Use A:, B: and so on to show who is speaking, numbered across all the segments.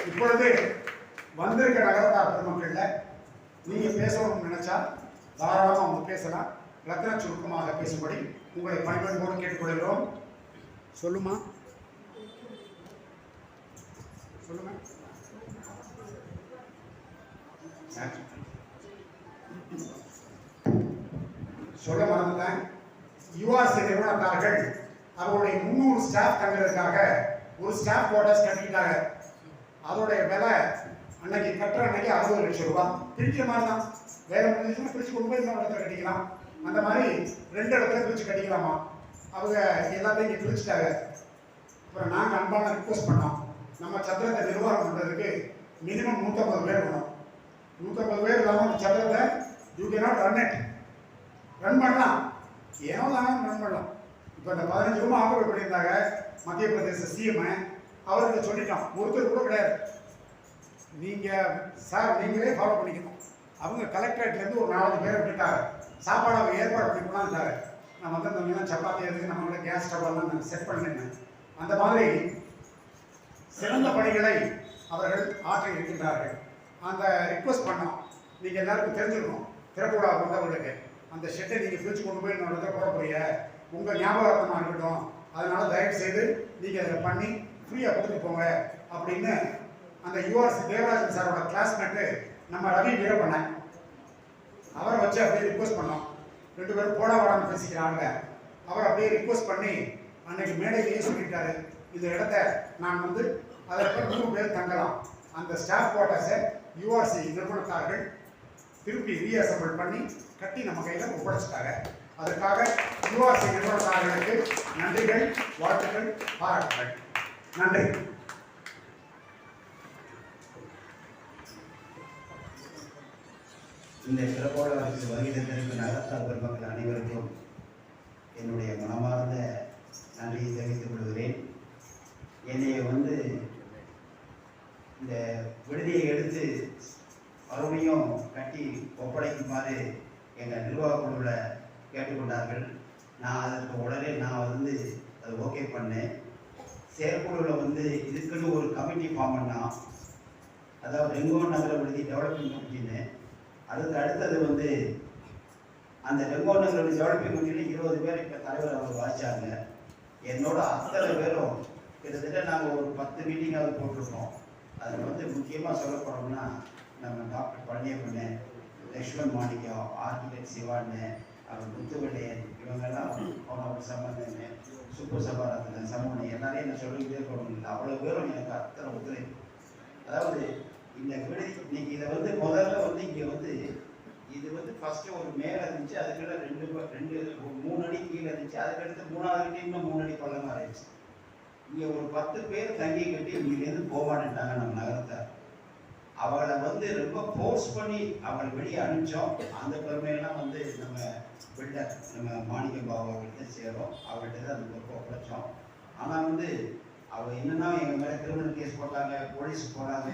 A: இப்பொழுது வந்திருக்க நகரத்தார் பெருமக்களில் நீங்கள் பேசணும்னு நினைச்சா தாராளமாக அவங்க பேசலாம். லக்ன சுருக்கமாக பேசும்படி உங்களை பணிபன்போடு கேட்டுக்கொள்கிறோம். சொல்லுமா, சொல்லுங்க. சொல்ல மறந்துட்டேன். யுஆர்சி நிறுவனத்தார்கள் அவருடைய 300 ஸ்டாஃப் தங்குறதுக்காக ஒரு ஸ்டாஃப் குவார்டர்ஸ் கட்டிக்கிட்டாங்க. அதோடைய விலை அன்னைக்கு கட்டுற அன்னைக்கு 60 லட்சம் ரூபாய். பிரிக்கிற மாதிரி தான், வேலை முடிஞ்சுன்னா பிரிச்சு கொண்டு போய் இன்னொரு இடத்துல கட்டிக்கலாம். அந்த மாதிரி 2 இடத்துல பிரிச்சு கட்டிக்கலாமா. அவங்க எல்லாத்தையும் இங்கே பிரிச்சுட்டாங்க. அப்புறம் நாங்கள் அன்பான ரிக்வஸ்ட் பண்ணோம், நம்ம சத்திரத்தை நிர்வாகம் பண்ணுறதுக்கு மினிமம் 150 பேர் வேணும். 150 பேர் இல்லாமல் அந்த சத்திரத்தை you can not run it. Run பண்ணலாம், ஏனோ தானே ரன் பண்ணலாம். இப்போ இந்த 15 ரூபா ஆக்குபை பண்ணியிருந்தாங்க மத்திய பிரதேச சிஎம். அவர்கிட்ட சொல்லிட்டோம், ஒருத்தர் கூட கிடையாது, நீங்கள் சார் நீங்களே ஃபாலோ பண்ணிக்கணும். அவங்க கலெக்டரேட்லேருந்து ஒரு 4 பேரை விட்டுட்டாங்க. சாப்பாடு அவங்க ஏற்பாடு பண்ணி கொண்டாந்துட்டாங்க. நான் வந்திருந்தவங்கலாம் சப்பாத்தி எதுக்கு நம்மளோட கேஸ் ஸ்டவ்லாம் நான் செட் பண்ணிருந்தேன். அந்த மாதிரி சிறந்த பணிகளை அவர்கள் ஆற்றி இருக்கின்றார்கள். அந்த ரிக்வஸ்ட் பண்ணோம், நீங்கள் எல்லாருக்கும் தெரிஞ்சுக்கணும், திறப்பு விழா வந்தவர்களுக்கு அந்த ஷெட்டை நீங்கள் பிரித்து கொண்டு போய் என்னோட இதை போட போறீங்க, உங்கள் ஞாபகார்த்தமாக இருக்கட்டும், அதனால் தயவு செய்து நீங்கள் அதை பண்ணி ஃப்ரீயாக கொடுத்து போங்க அப்படின்னு அந்த யுஆர்சி தேவராஜன் சாரோட கிளாஸ்மேட்டு நம்ம ரவி வீரப்பண்ண அவரை வச்சு அப்படியே ரிக்வஸ்ட் பண்ணோம். 2 பேரும் போட வாடாமல் பேசிக்கிறாங்க. அவர் அப்படியே ரிக்வஸ்ட் பண்ணி அன்னைக்கு மேடையிலேயே சொல்லிட்டாரு, இந்த இடத்த நான் வந்து அதற்கு 100 பேர் தங்கலாம். அந்த ஸ்டாஃப் குவார்ட்டர்ஸை யுஆர்சி நிறுவனத்தார்கள் திருப்பி ரீஅசம்பிள் பண்ணி கட்டி நம்ம கையில் ஒப்படைச்சிட்டாங்க. அதற்காக யுஆர்சி நிறுவனத்தார்களுக்கு நன்றிகள், வாழ்த்துக்கள், பாராட்டுகள். நன்றி.
B: இந்த சிறப்பாளருக்கு வருகை தந்திருக்கும் நகரத்தார் பெருமக்கள் அனைவருக்கும் என்னுடைய மனமார்ந்த நன்றியை தெரிவித்துக் கொள்கிறேன். என்னைய இந்த விடுதியை எடுத்து மறுபடியும் கட்டி ஒப்படைக்குமாறு எங்கள் நிர்வாக குழுவில் கேட்டுக்கொண்டார்கள். நான் அதற்கு உடனே அதை ஓகே பண்ணேன். செயற்குழுவில் இதுக்குன்னு ஒரு கமிட்டி ஃபார்ம் பண்ணால், அதாவது ரெங்கோன் நகர விடுதி டெவலப்மெண்ட் கமிட்டின்னு. அதுக்கு அடுத்தது அந்த ரெங்கோன் நகர விடுதி டெவலப்மெண்ட் கமிட்டியில் 20 பேர் இப்போ தலைவர் அவர் வாசிச்சாங்க. என்னோட அத்தனை பேரும் கிட்டத்தட்ட நாங்கள் ஒரு 10 மீட்டிங்காவது போட்டிருக்கோம். அதில் முக்கியமாக சொல்லப்போனோம்னா நம்ம டாக்டர் பழனியப்பண்ணு, லக்ஷ்மண் மாணிக்கம், ஆர்கிடெக்ட் சிவான்னு, அவர் முத்துவெள்ளையன், இவங்கெல்லாம் போன சம்பந்தன்னு, சுப்பு சபாரத்தில் சமூகம் எல்லாரையும் என்ன சொல்லிக்கிட்டே இருக்கணும். அவ்வளோ பேரும் எனக்கு அத்தனை ஒத்துழைப்பு. அதாவது இந்த விடுதி இன்னைக்கு இதை முதல்ல இங்கே இது ஃபர்ஸ்ட் ஒரு மேலே இருந்துச்சு, அதுக்குள்ள 3 அடி கீழே இருந்துச்சு. அதுக்கடுத்து 3வது அடி இன்னும் 3 அடி பள்ளமாக இருந்துச்சு. இங்கே ஒரு 10 பேர் தங்கி கட்டி இங்கேருந்து போவான்ட்டாங்க நம்ம நகரத்தை. அவளை ரொம்ப ஃபோர்ஸ் பண்ணி அவளை வெளியே அனுப்பிச்சோம். அந்த பெருமையெல்லாம் நம்ம பில்டர் நம்ம மாணிக்கம் பாபு அவர்கிட்ட சேரும். அவர்கிட்ட தான் அந்த பொறுப்பை ஒப்படைச்சோம். ஆனால் அவள் என்னென்னா எங்கள் மேலே கிரிமினல் கேஸ் போட்டாங்க, போலீஸ் போனாங்க,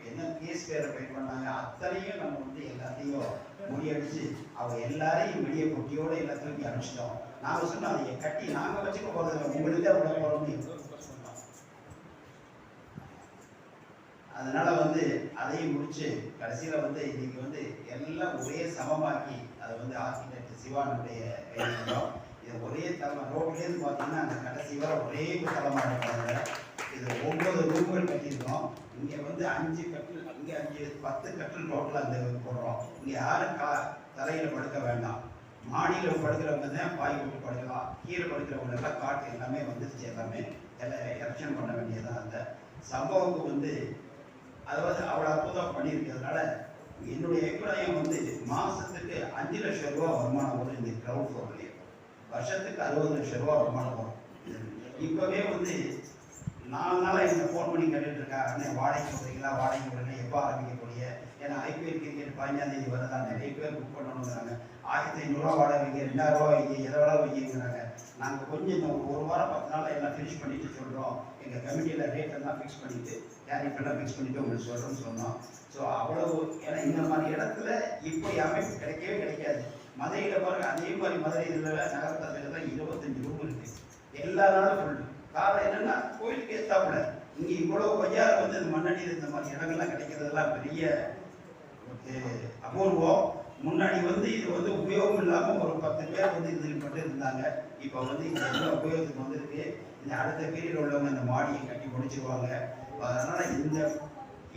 B: என்ன கேஸ் பேரை பை பண்ணாங்க. அத்தனையும் நம்ம எல்லாத்தையும் முறியடிச்சு அவள் எல்லாரையும் வெளியே பொட்டியோடு எல்லாத்தையும் அனுப்பிச்சிட்டோம். நாங்கள் சொன்னோம், அதை கட்டி நாங்கள் வச்சுக்க போகிறது உங்களுக்கு தான் விட போகிறோம்னு சொன்னோம். அதனால அதையும் முடிச்சு கடைசியில் இன்னைக்கு எல்லாம் ஒரே சமமாக்கி அதை ஆர்கிடெக்ட் சிவானுடைய கையிலும் இது ஒரே தளம். ரோட்லேருந்து பார்த்தீங்கன்னா அந்த கடைசி வர ஒரே தளமாக இருக்காங்க. இது 9 ரூம்கள் கட்டியிருக்கோம். இங்கே 5 கட்டில், இங்கே 10 கட்டில் டோட்டலாக அந்த போடுறோம். இங்கே யாரும் தலையில் படுக்க வேண்டாம். மாடியில் படுக்கிறவங்க தான் பாய் போட்டு படுக்கலாம். கீழே படுக்கிறவங்க எல்லாம் காட்டு எல்லாமே வந்துருச்சு. எல்லாமே எலெக்ஷன் பண்ண வேண்டியதான். அந்த சம்பவத்துக்கு அதாவது அவ்வளோ அற்புதம் பண்ணியிருக்கிறதுனால என்னுடைய அபிப்பிராயம் மாதத்துக்கு 5 லட்சம் ரூபா வருமானம் வரும். இந்த க்ரௌட் ஃப்ளோர்லேயே வருஷத்துக்கு 60 லட்சம் ரூபா வருமானம் வரும். இப்போவே 4 நாளாக என்ன ஃபோன் பண்ணி கேட்டுட்டு இருக்காங்க, வாடகை விடுறீங்களா, வாடகை விடுறீங்க, எப்போ ஆரம்பிக்கக்கூடிய. ஏன்னா ஐபிஎல் கிரிக்கெட் 15ஆம் தேதி வரதான் நிறைய பேர் புக் பண்ணணுங்கிறாங்க. 1500 வாடகை வைங்க, 2000 வைங்க, எதோட வைங்கிறாங்க. நாங்கள் கொஞ்சம் இந்த 1 வாரம் 10 நாளில் எல்லாம் ஃபினிஷ் பண்ணிட்டு சொல்கிறோம். எங்கள் கமிட்டியில் ரேட் எல்லாம் ஃபிக்ஸ் பண்ணிவிட்டு டேரிஃப் எல்லாம் ஃபிக்ஸ் பண்ணிவிட்டு உங்களுக்கு சொல்கிறோம்னு சொன்னோம். ஸோ அவ்வளவு, ஏன்னா இந்த மாதிரி இடத்துல இப்போ அமைப்பு கிடைக்கவே கிடைக்காது. மதுரையில் பாருங்க, அதே மாதிரி மதுரை இதில் நகரத்தில் தான் 25 ரூம் இருக்குது. எல்லா நாளும் ஃபுல். காரணம் என்னென்னா கோயிலுக்கு ஏற்றாப்புல இங்கே இவ்வளோ பையார் இந்த மண்ணடி கண்டிப்பாக இந்த மாதிரி இடங்கள்லாம் கிடைக்கிறதெல்லாம் பெரிய அபூர்வம். முன்னாடி இது உபயோகம் இல்லாமல் ஒரு 10 பேர் இதுக்கு மட்டும் இருந்தாங்க. இப்போ இந்த எல்லாம் உபயோகத்துக்கு வந்திருக்கு. இந்த அடுத்த பீரியட் உள்ளவங்க இந்த மாடியை கட்டி முடிச்சிருவாங்க. அதனால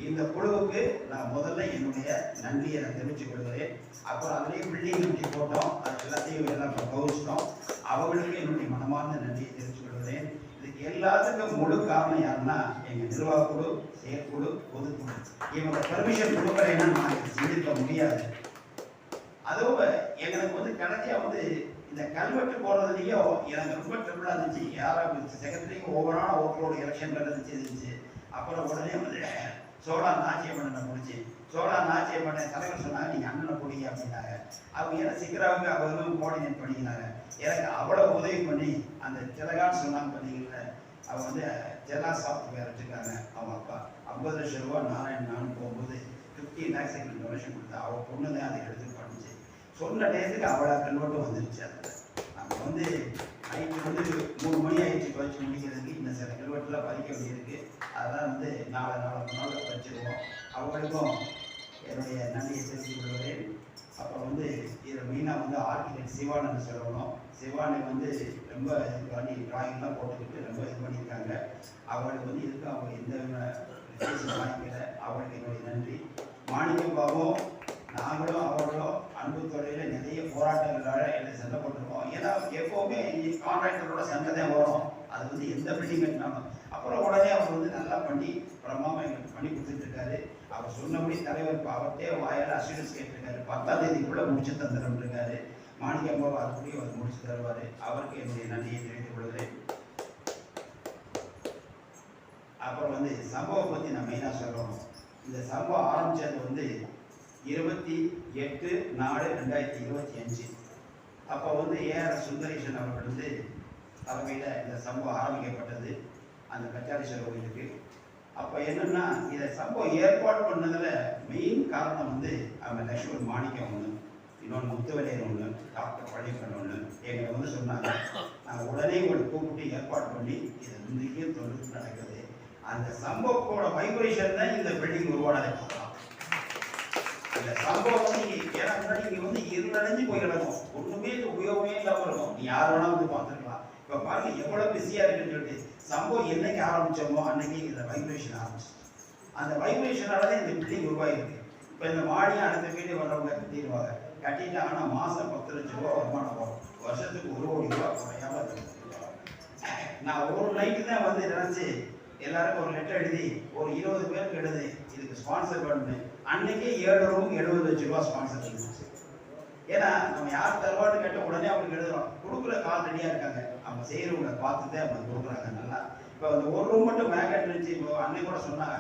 B: இந்த குழுவுக்கு நான் முதல்ல என்னுடைய நன்றியை நான் தெரிவித்துக் கொள்கிறேன். அப்புறம் அதுலேயே பில்டிங் கட்டி போட்டோம், அது எல்லாத்தையும் எல்லாம் கௌரிச்சிட்டோம். அவங்களுக்கு என்னுடைய மனமார்ந்த நன்றியை தெரிவித்துக் கொள்கிறேன். இதுக்கு எல்லாத்துக்கும் முழு காரணம் யாருன்னா எங்கள் நிர்வாக குழு, செயற்குழு, பொதுக்குழு. இவங்க பெர்மிஷன் கொடுக்கலைன்னா நான் செஞ்சிருக்க முடியாது. அதுவும் எங்களுக்கு கடைசியா இந்த கல்வெட்டு போடுறதுலையும் எனக்கு ரொம்ப ட்ரிபிளாக இருந்துச்சு. யாராவது செக்ரட்டரிக்கு ஓவரான ஓட்டரோட எலெக்ஷன் இருந்துச்சு. அப்புறம் உடனே சோழா நாச்சியம்மனை முடிச்சு சோழா நாச்சியம்மனை தலைவர் சொன்னாங்க, நீங்கள் அண்ணனை பிடிங்க அப்படின்னாங்க. அவங்க ஏன்னா சிக்கராவுக்கு அவங்க கோஆர்டினேட் பண்ணிக்கிறாங்க. எனக்கு அவ்வளோ உதவி பண்ணி அந்த திலகான்னு சொன்னாங்க பண்ணீங்கல்ல, அவங்க ஜெல்லா சாஃப்ட்வேர் வச்சுருக்காங்க. அவங்க அப்பா 50 லட்சம் ரூபா நானும் போகும்போது 50 lakhs எங்களுக்கு டொனேஷன் கொடுத்தா அவள் பொண்ணு தான் அதை எடுத்து பண்ணிச்சு. சொன்ன டேத்துக்கு அவ்வளோ கல்வெட்டும் வந்துருச்சு. அதில் நம்ம நைட்டு 3 மணி ஆயிடுச்சு வச்சு முடிக்கிறதுக்கு. இன்னும் சில கல்வெட்டுலாம் பறிக்க வேண்டியிருக்கு. அதெல்லாம் நாலு வச்சுருவோம். அவங்களுக்கும் என்னுடைய நன்றியை தெரிவித்துக் கொள்கிறேன். அப்புறம் இதில் மெயினாக ஆர்கிடெக்ட் சிவானந்த் சொல்லணும். சிவானை ரொம்ப இது பண்ணி டிராயிங்லாம் போட்டுக்கிட்டு ரொம்ப இது பண்ணியிருக்காங்க. அவங்களுக்கு இதுக்கு அவங்க எந்த வாங்கிக்கல. அவங்களுக்கு என்னுடைய நன்றி. மாணிக்கம் பாபும் நாங்களும் அவர்களும் அன்பு துறையில் நிறைய போராட்டங்களால் என்னை சண்டை போட்டிருக்கோம். ஏன்னா எப்போவுமே கான்ட்ராக்டரோட சண்டை தான் வரும். அது எந்த பில்டிங் கட்டினாலும் அப்புறம் உடனே அவர் நல்லா பண்ணி பிரமாவை எங்களுக்கு பண்ணி கொடுத்துட்ருக்காரு. அவர் சொன்னபடி தலைவர் இப்போ அவர்கிட்டே வாயால் அசூரன்ஸ் கேட்டிருக்காரு. 10ஆம் தேதிக்குள்ளே முடிச்சு தந்துடுறாரு. மாணிக்கம் பாபு அதுக்குள்ளேயும் அவர் முடிச்சு தருவார். அவருக்கு என்னுடைய நன்றியை தெரிவித்துக் கொள்கிறேன். அப்புறம் சம்பவம் பற்றி நான் மெயினாக சொல்லணும். இந்த சம்பவம் ஆரம்பித்தது 28/4/2025. அப்போ ஏஆர் சுந்தரேசன் அவர்கள் தலைமையில் இந்த சம்பவம் ஆரம்பிக்கப்பட்டது அந்த கச்சாரீஸ்வரர் கோயிலுக்கு. அப்போ என்னன்னா இதை சம்பவம் ஏற்பாடு பண்ணதில் மெயின் காரணம் அவங்க லட்சுமண் மாணிக்கம் ஒன்று, இன்னொன்று முத்துவலையர் ஒன்று, டாக்டர் பழனிக்கன் ஒன்று எங்களை சொன்னாங்க. நாங்கள் உடனே உங்களை கூப்பிட்டு ஏற்பாடு பண்ணி இதை இன்றைக்கே தொழில் நடக்குது. அந்த சம்பவத்தோட வைப்ரேஷன் தான் இந்த பில்டிங் உருவானதை பார்க்கலாம். அந்த சம்பவம் ஏன்னா முன்னாடி இருளடைஞ்சு போய் கிடக்கும். ஒன்றுமே உபயோகமே இல்லாமல் இருக்கும். நீ யார் வேணாலும் பார்த்துருக்கலாம். இப்போ பாருங்க எவ்வளோ பிஸியாக இருக்குன்னு சொல்லிட்டு சம்பவம் என்னைக்கு ஆரம்பித்தோமோ அன்னைக்கு இந்த வைப்ரேஷன் ஆரம்பிச்சு. அந்த வைப்ரேஷனால தான் இந்த பில்டிங் உருவாயிருக்கு. இப்போ இந்த மாடியை அடுத்த வீடு வர்றவங்க கட்டிடுவாங்க. கட்டிட்டாங்கன்னா மாதம் 10 லட்சம் ரூபா வருமானம் வரும். வருஷத்துக்கு 1 கோடி ரூபா குறையாம. நான் ஒரு நைட்டு தான் நினச்சி எல்லாருக்கும் ஒரு லெட்டர் எழுதி ஒரு 20 பேருக்கு எழுதி இதுக்கு ஸ்பான்சர் பண்ணு. அன்னைக்கே 7 ரூம் 70 லட்சம் ரூபா ஸ்பான்சர் இருந்துச்சு. ஏன்னா நம்ம யார் தருவான்னு கேட்ட உடனே அவங்களுக்கு எழுதுறோம். கொடுக்குற கால் ரெடியாக இருக்காங்க. அவங்க செய்கிறவங்களை பார்த்துட்டு அவங்க கொடுக்குறாங்க. நல்லா இப்போ அந்த ஒரு ரூம் மட்டும் மேக்கெட் இருந்துச்சு. இப்போ அன்னைக்கு கூட சொன்னாங்க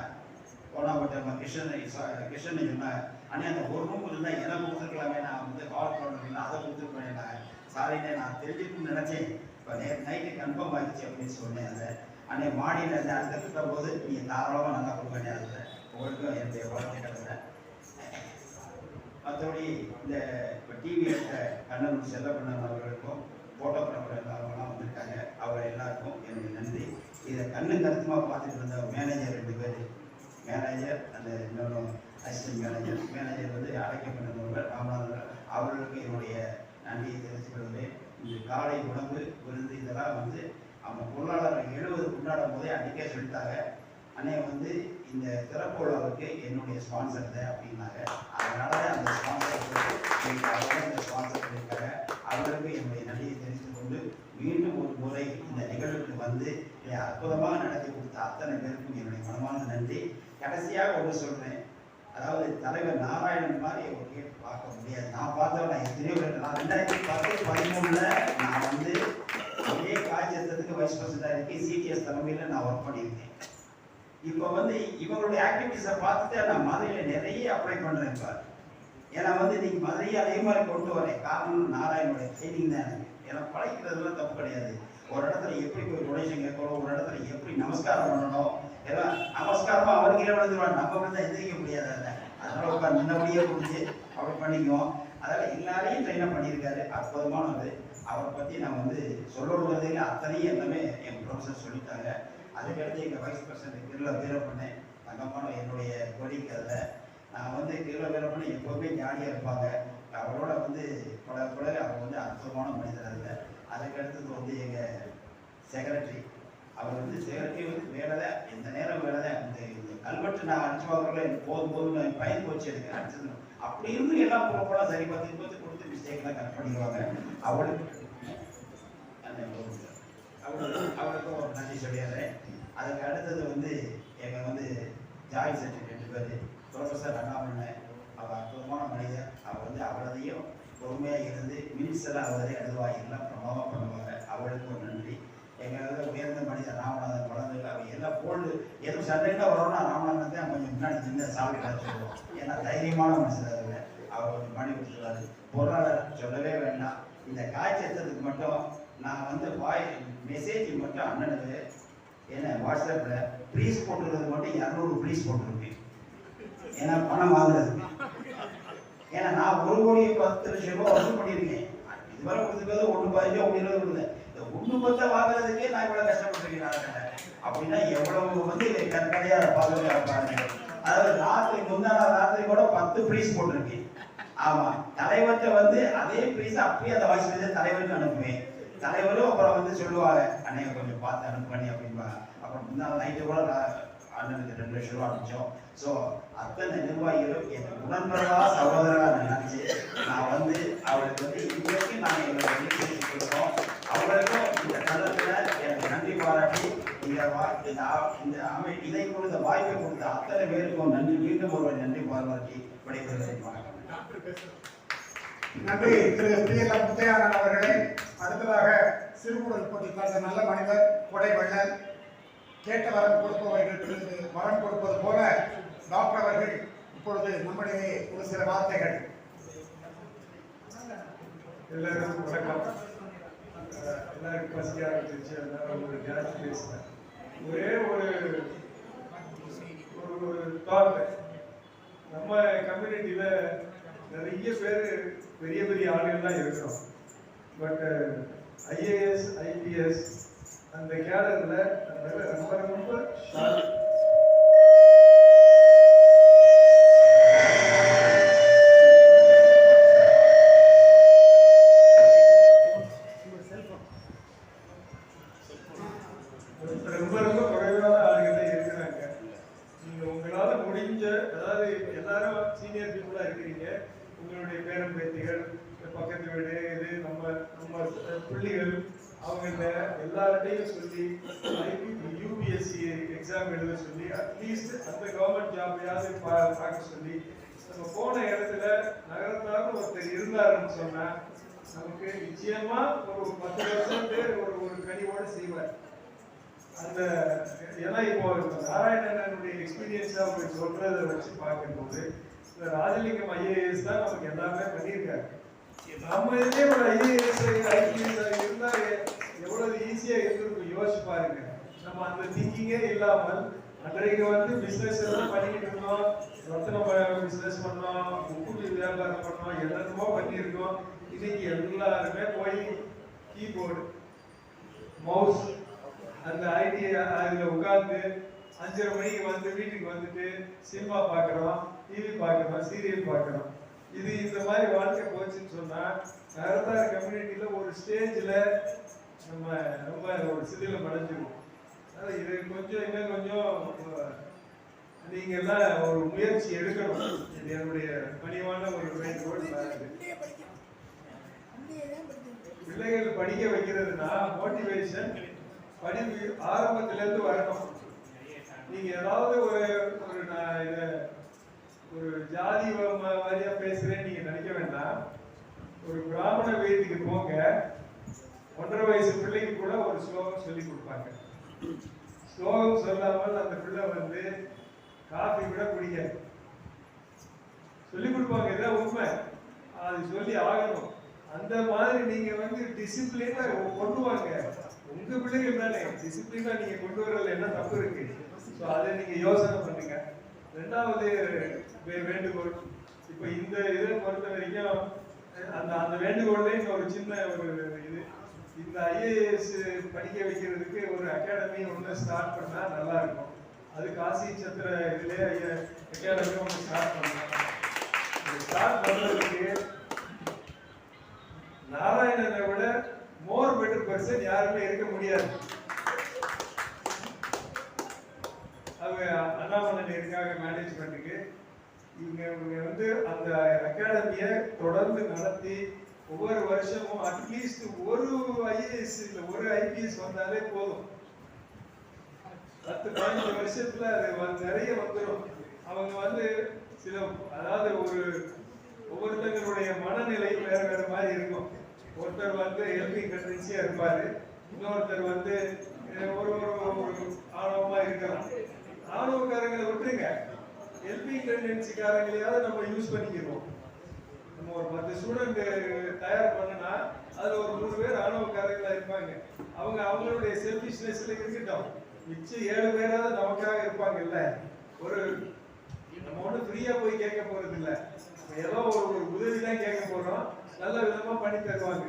B: போனாப்பட்ட கிருஷ்ணன் சொன்னாங்க, அண்ணே அந்த ஒரு ரூம் இருந்தால் எனக்கு கொடுத்துருக்கலாமே, நான் கால் பண்ணணும் அதை கொடுத்துருப்பேன். சாரிண்ணே நான் தெரிஞ்சுக்கணும்னு நினச்சேன். இப்போ நைட்டு கன்ஃபார்ம் ஆகிடுச்சு அப்படின்னு சொன்னேன். அதை அன்னை மாடியில் அடுத்த கிட்ட போது நீங்கள் தாராளமாக நல்லா கொடுக்க வேண்டியது. உங்களுக்கும் என்னுடைய வாழ்க்கை கிடக்கிறேன். மற்றபடி இந்த இப்போ டிவி எடுத்த கண்ணன் செல்லப்பண்ணன் அவர்களுக்கும் ஃபோட்டோகிராஃபர் எல்லாருமெல்லாம் வந்திருக்காங்க. அவர் எல்லாருக்கும் என்னுடைய நன்றி. இதை கண்ணு கருத்துமாக பார்த்துட்டு இருந்த மேனேஜர் 2 பேர், மேனேஜர் அந்த இன்னொரு அசிஸ்டன்ட் மேனேஜர் அழைக்கப்பட்டவர்கள் ராமநாதன் அவர்களுக்கு என்னுடைய நன்றியை தெரிவித்துக் கொள்கிறேன். இந்த காலை உணவு விருந்து இதெல்லாம் அவங்க பொருளாளர் 70 கொண்டாடும் போதே அன்றைக்கே சொல்லிட்டாங்க, அண்ணே இந்த திறப்பு விழாவுக்கு என்னுடைய ஸ்பான்சர் தான் அப்படின்னாங்க. அதனால அந்த ஸ்பான்சர் பண்ணியிருக்காங்க. அவர்களுக்கு என்னுடைய நன்றியை தெரிவித்துக் கொண்டு மீண்டும் ஒரு முறை இந்த நிகழ்வுக்கு இதை அற்புதமாக நடத்தி கொடுத்த அத்தனை பேருக்கும் என்னுடைய மனமான நன்றி. கடைசியாக ஒன்று சொல்கிறேன். அதாவது தலைவர் நாராயணன் மாதிரி ஒரு கேட்டு பார்க்க முடியாது. நான் பார்த்தவன் எத்தனையோ பேர். நான் 2010-13 நான் இதே காய்ச்சத்துக்கு வைஸ் பிரசிடண்டாக இருக்கி சிடிஎஸ் தலைமையில் நான் ஒர்க் பண்ணியிருக்கேன். இப்போ இவங்களுடைய ஆக்டிவிட்டிஸை பார்த்துட்டு நான் மதுரையில் நிறைய அப்ளை பண்ணுறேன். இப்போ ஏன்னா இன்னைக்கு மதுரையை அதே மாதிரி கொண்டு வரேன். காரணம் நாராயணனுடைய ட்ரைனிங் தான். எனக்கு பழகிறதுலாம் தப்பு கிடையாது. ஒரு இடத்துல எப்படி போய் டொனேஷன் கேட்கணும், ஒரு இடத்துல எப்படி நமஸ்காரம் பண்ணணும், எல்லாம் நமஸ்காரமாக அவருக்கு விழுந்துருவாங்க. நம்ம தான் எந்திரிக்க முடியாது. அதனால உட்காந்து நின்னபடியே முடிஞ்சு அப்படி பண்ணிக்குவோம். அதனால் எல்லாரையும் ட்ரெயினாக பண்ணியிருக்காரு. அற்புதமானது. அவரை பற்றி நான் சொல்லுறதில் அத்தனையும் எல்லாமே என் ப்ரொஃபஸர் சொல்லிட்டாங்க. அதுக்கடுத்து எங்கள் வைஸ் பிரசிடண்ட் வீரப்பண்ணேன் தங்கமான நான் வந்து கீழே வேலை பண்ணி எப்போவுமே ஜாலியாக இருப்பாங்க. அவரோட வந்து பல அவர் வந்து அற்புதமான மனிதர். அதில் அதுக்கு அடுத்தது வந்து எங்கள் செக்ரட்டரி. அவர் வந்து செக்ரட்டரி வந்து வேலை தான், எந்த நேரம் வேலை தான். இந்த கல்வெட்டு நான் அடிச்சு பார்க்கல, எனக்கு போதும் பயன் போச்சு, எனக்கு அடிச்சிடணும் அப்படி இருந்து எல்லாம் போல சரி பார்த்து கொடுத்து மிஸ்டேக்லாம் கட் பண்ணிடுவாங்க. அவளுக்கும் ஒரு நன்றி சொல்லிடுறேன். அதுக்கு அடுத்தது வந்து எங்கள் வந்து ஜாயின் சர்டிஃபிகேட் பேர் ப்ரொஃபஸர் அண்ணாமலை. அவர் அற்புதமான மனிதர். அவர் வந்து அவரதையும் பொறுமையாக இருந்து மினிஸ்டராக அவரே எழுதுவாங்க, எல்லாம் பிரமாதமாக பண்ணுவாங்க. அவளுக்கு ஒரு நன்றி. எங்கள் உயர்ந்த மனிதர் ராமநாதன் குழந்தைகள் அவங்க எல்லாம் போல்டு எதுவும் சண்டையில் வரோம்னா ராமநாதன் தான் கொஞ்சம் முன்னாடி நின்று சாமி காய்ச்சிடுவோம். ஏன்னா தைரியமான மனுஷன். அதில் அவர் கொஞ்சம் பண்ணி கொடுத்துருவாரு. பொருளாதாரம் சொல்லவே வேண்டாம். இந்த காய்ச்சத்துக்கு மட்டும் நான் வந்து மெசேஜ் மட்டும் அண்ணனுக்கு ஏன்னா வாட்ஸ்அப்பில் ப்ளீஸ் போட்டுருக்கிறது மட்டும் 200 ப்ளீஸ் போட்டிருக்கேன். ஏன்னா பணம் வாங்குறதுக்கு. ஏன்னா நான் 1,10,00,000 ரூபா வசூல் பண்ணியிருக்கேன். இதுவரை கொடுத்துருக்கிறது 1,15 1,20 கொடுத்தேன். இந்த 1,10 வாங்குறதுக்கே நான் இவ்வளோ கஷ்டப்பட்டுருக்கேன். அப்படின்னா எவ்வளவு வந்து கற்கடையாக பாருங்க. அதாவது ராத்திரி கூட 10 ப்ளீஸ் போட்டிருக்கேன். ஆமாம், தலைவர்கிட்ட வந்து அதே ப்ளீஸ் அப்படியே அந்த வாய்ஸ் தலைவருக்கு அனுப்புவேன். தலைவரும் அப்புறம் வந்து சொல்லுவாங்க, அன்னைய கொஞ்சம் பார்த்து அனுப்பி அப்படின்பாங்க. அப்புறம் முன்னாள் நைட்டு கூட அண்ணனுக்கு 2 லட்சம் ரூபா அனுப்பிச்சோம். ஸோ அத்தனை நிர்வாகிகளும் என் உடன்படாத சகோதரராக நினைச்சு நான் வந்து அவளுக்கு வந்து இன்றைக்கு நாங்கள் எங்களை வெளியே கொடுத்தோம். அவர்களுக்கும் இந்த தளத்தில் எனக்கு நன்றி பாராட்டி இதை கொடுத்த வாய்ப்பை கொடுத்த அத்தனை பேருக்கும் நன்றி, மீண்டும் ஒரு நன்றி பாராட்டி விடைபெறுகிறேன். வணக்கம்.
A: நன்றி திரு PLM முத்தையானன் அவர்களே. அடுத்ததாக சிறுகுடல் போட்டிக்கான நல்ல மனிதர் கொடை வள்ளல் கேட்ட வரம் கொடுப்பவர்களுக்கு வரம் கொடுப்பது போல டாக்டர் அவர்கள் இப்பொழுது நம்மிடையே ஒரு சில வார்த்தைகள்.
C: எல்லாருக்கும் வணக்கம். எல்லாருக்கும் பசியாக இருந்துச்சு, எல்லாரும் ஒரு ஜாஸ்தி பேசுகிறேன். ஒரே ஒரு தாட், நம்ம கம்யூனிட்டியில நிறைய பேர் பெரிய பெரிய ஆளுகள்லாம் இருக்கிறோம். பட் IAS IPS அந்த கேடர்ல ரொம்ப ரொம்ப ஷார்ட். ரொம்ப ரொம்ப குறைவான ஆளுகள் தான் இருக்கிறாங்க. நீங்க உங்களால முடிஞ்ச, அதாவது எல்லாரும் சீனியர் பீப்புளா இருக்கிறீங்க, உங்களுடைய பேரன் பேத்திகள், பக்கத்து வீடு, இது நம்ம பிள்ளைகள், அவங்க எல்லார்ட்டையும் சொல்லி UPSC எக்ஸாம் எழுத சொல்லி அட்லீஸ்ட் அந்த கவர்மெண்ட் ஜாபையாவது பார்க்க சொல்லி, நம்ம போன இடத்துல நகரத்தாலும் ஒருத்தர் இருந்தாருன்னு சொன்னா நமக்கு நிச்சயமா ஒரு 10 வருஷம் ஒரு கனிவோடு செய்வார். அந்த ஏன்னா இப்போ நாராயணனுடைய எக்ஸ்பீரியன்ஸா அவங்க சொல்றதை வச்சு பார்க்கும்போது இந்த ராஜலிங்கம் IAS தான் நமக்கு எல்லாமே பண்ணியிருக்காரு. நம்ம இதே ஒரு IAS IPS இருந்தா எவ்வளவு ஈஸியா இருந்திருக்கும் யோசிச்சு பாருங்க. நம்ம அந்த திங்கிங்கே இல்லாமல் அன்றைக்கு வந்து பிசினஸ் எல்லாம் பண்ணிக்கிட்டு இருந்தோம். ரத்தனம் பிசினஸ் பண்ணோம், உப்பு வியாபாரம் பண்ணோம், எல்லாருமோ பண்ணியிருக்கோம். இன்னைக்கு எல்லாருமே போய் கீபோர்டு மவுஸ் அந்த ஐடி அதில் உட்கார்ந்து 5:30 மணிக்கு வந்து வீட்டுக்கு வந்துட்டு சினிமா பார்க்குறோம், டிவி பார்க்குறோம், சீரியல் பார்க்குறோம். இது இந்த மாதிரி வாழ்க்கை போச்சுன்னு சொன்னால் நகரத்தார் கம்யூனிட்டியில் ஒரு ஸ்டேஜில் நம்ம ரொம்ப ஒரு சிதிலம் அடைஞ்சிருவோம். அதனால் இது கொஞ்சம் இன்னும் கொஞ்சம் நீங்கள் எல்லாம் ஒரு முயற்சி எடுக்கணும். இது என்னுடைய பணிவான ஒரு வேண்டுகோள். பிள்ளைகள் படிக்க வைக்கிறதுனா மோட்டிவேஷன் படிப்பு ஆரம்பத்திலிருந்து வரணும். நீங்க ஏதாவது ஒரு ஜாதி வாரியா பேசுறேன்னு நீங்க நினைக்க வேண்டாம். ஒரு பிராமண வீட்டுக்கு போங்க, 1.5 வயசு பிள்ளைக்கு கூட ஒரு ஸ்லோகம் சொல்லி கொடுப்பாங்க. ஸ்லோகம் சொல்லாமல் அந்த பிள்ளை வந்து காஃபி கூட குடிக்காது. சொல்லி கொடுப்பாங்க, இதான் உண்மை. அது சொல்லி ஆகணும். அந்த மாதிரி நீங்க வந்து டிசிப்ளினா கொண்டு வாங்க. உங்க பிள்ளைகள் தானே, டிசிப்ளினா நீங்க கொண்டு வரல என்ன தப்பு இருக்கு? ஸோ அதை நீங்க யோசனை பண்ணுங்க. 2வது வேண்டுகோள், இப்போ இந்த இதை பொறுத்த வரைக்கும் அந்த வேண்டுகோள்ல ஒரு சின்ன இது, இந்த IAS படிக்க வைக்கிறதுக்கு ஒரு அகாடமி ஒன்று ஸ்டார்ட் பண்ணா நல்லா இருக்கும். அது காசி சத்திர இதுலேயே அகாடமி ஒன்று ஸ்டார்ட் பண்ணலாம். ஸ்டார்ட் பண்றதுக்கு நாராயணனை விட மோர் பெட்டர் பர்சன் யாருமே இருக்க முடியாது. அவங்க அண்ணாமலை இருக்காங்க மேனேஜ்மெண்ட்டுக்கு. இவங்க வந்து அந்த அகாடமியை தொடர்ந்து நடத்தி ஒவ்வொரு வருஷமும் அட்லீஸ்ட் ஒரு ஐஏஎஸ் இல்லை ஒரு ஐபிஎஸ் வந்தாலே போதும். 10-15 வருஷத்துல அது நிறைய வந்துடும். அவங்க வந்து சில அதாவது ஒவ்வொருத்தங்களுடைய மனநிலை வேற வேற மாதிரி இருக்கும். ஒருத்தர் வந்து ஹெல்பிங் டெண்டன்சியா இருப்பாரு, இன்னொருத்தர் வந்து ஒரு ஆணவமா இருக்கலாம். ஆணவக்காரங்களை விட்டுருங்க, ஹெல்பிங் டெண்டன்சிக்காரங்களையாவது நம்ம யூஸ் பண்ணிக்கிறோம். நம்ம ஒரு 10 ஸ்டூடெண்ட் தயார் பண்ணனா அதுல ஒரு 100 பேர் ஆணவக்காரங்களா இருப்பாங்க. அவங்க அவங்களுடைய செல்ஃபிஷ்னஸ்ல இருக்கட்டும், மிச்சம் 7 பேராவது நமக்காக இருப்பாங்கல்ல. நம்ம ஒன்றும் ஃப்ரீயா போய் கேட்க போறது இல்லை, ஏதோ ஒரு உதவி தான் கேட்க போறோம். நல்ல விதமா பண்ணி தருவாங்க.